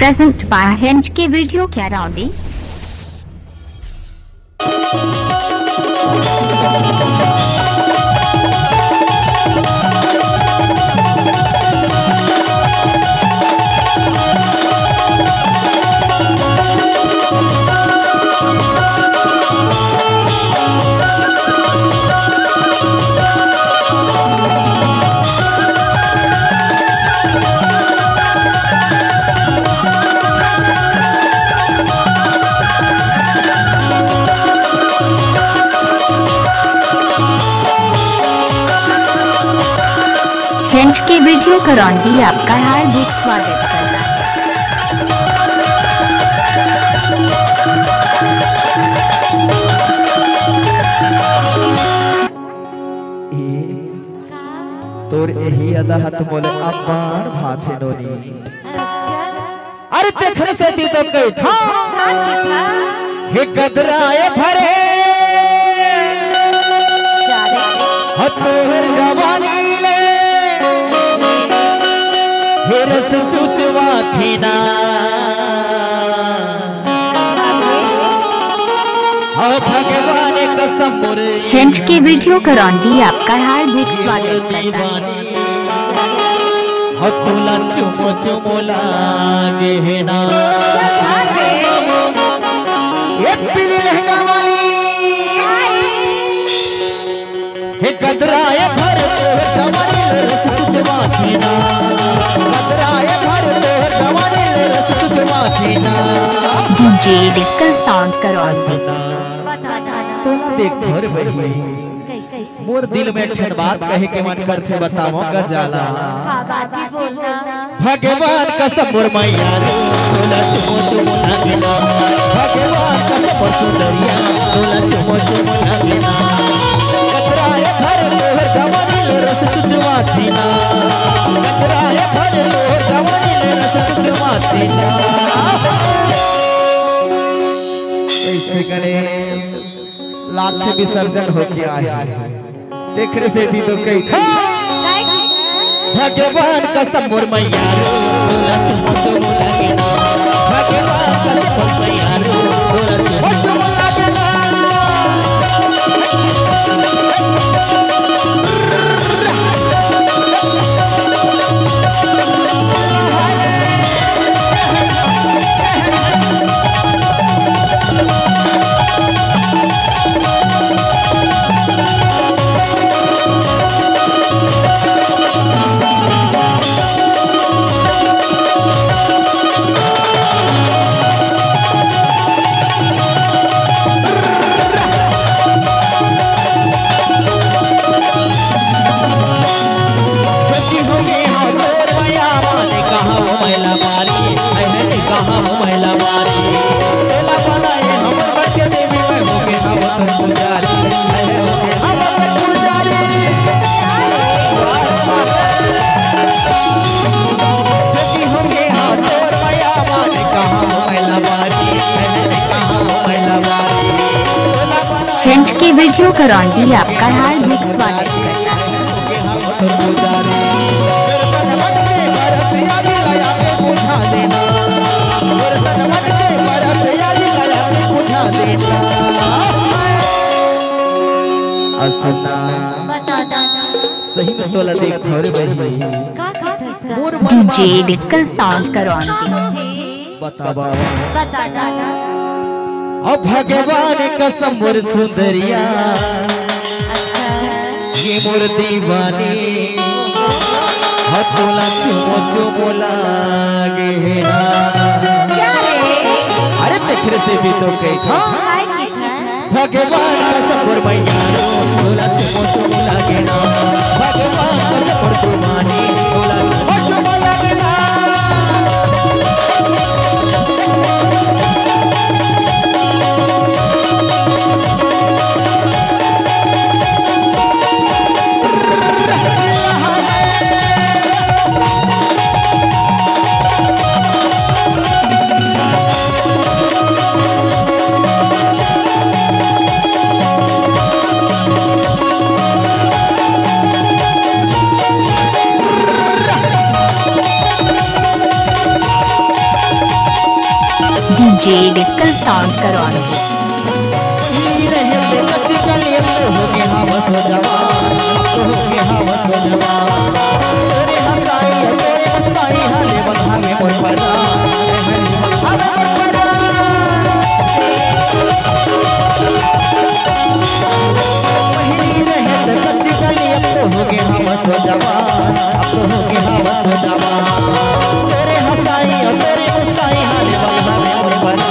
Present by Hinge के video क्या राउंडी। Hinge के वीडियो का राउंडी आपका हार्दिक स्वागत करता है। तोर यही अदा हाथ बोले अपार भाथे नोनी। अरे देखर से दी तो कई था हे कदराए भरे तोहर जवानी ले हे रस चुचवा थी ना भगवान कसम मोरे। हिंज के वीडियो का राउंडी आपका हार्दिक स्वागत करता है। तुला चुमो चुमो लागे है ना ये पीली लहंगा वाली हे कदराए भर तोहर जवानी रस चुचवा थी ना कदराए भर तोहर जवानी रस चुचवा थी ना। डीजे डिस्कल साउंड का राउंडी तोला देख थोर बही मोर दिल में ठन बात कहे के मन करते बताऊंगा जाला का बात ही बोलना भगवान कसम मोर मैया रे तोला चुमो चुमो लागेना भगवान कसम मोर सुंदरिया तोला चुमो चुमो लागेना कतराए भर तोहर जवानी रस चुचवा थीना कतराए भर तोहर जवानी रस चुचवा थीना। ऐसे करे लाख विसर्जन होके आए देख रहे से भी तो कई था भगवान कसम मोर मैया रो तोला चुमो चुमो लागेना भगवान कसम मोर मैया रो तोला चुमो चुमो लागेना। हिंज के वीडियो का राउंडी आपका हार्दिक स्वागत करता है। सही में तोला देख थोड़े बही डीजे डिस्कल साउंड का राउंडी बतावा अब भगवान कसम मोर सुंदरिया ये मोर दीवानी तोला चुमो चुमो लागे है ना। अरे देख रहे से भी तो कई था भगवान कसम मोर मैया रो तोला चुमो चुमो लागे ना भगवान कसम मोर दीवानी तोला चुमो चुमो लागे ना। डीजे डिक्कल साउंड करवान को रहे कच्ची कली अब तो हो गए हम सो जवान, अब तो हो गए हम सो जवान। तेरे हंसाई तेरे हंसाई हाले बधावे मोर परा, हमें मोर परा। पहली रहे कच्ची कली अब तो हो गए हम सो जवान, अब तो हो गए हम सो जवान। तेरे हंसाई तेरे मुस्काई हाले बधावे मोर परा।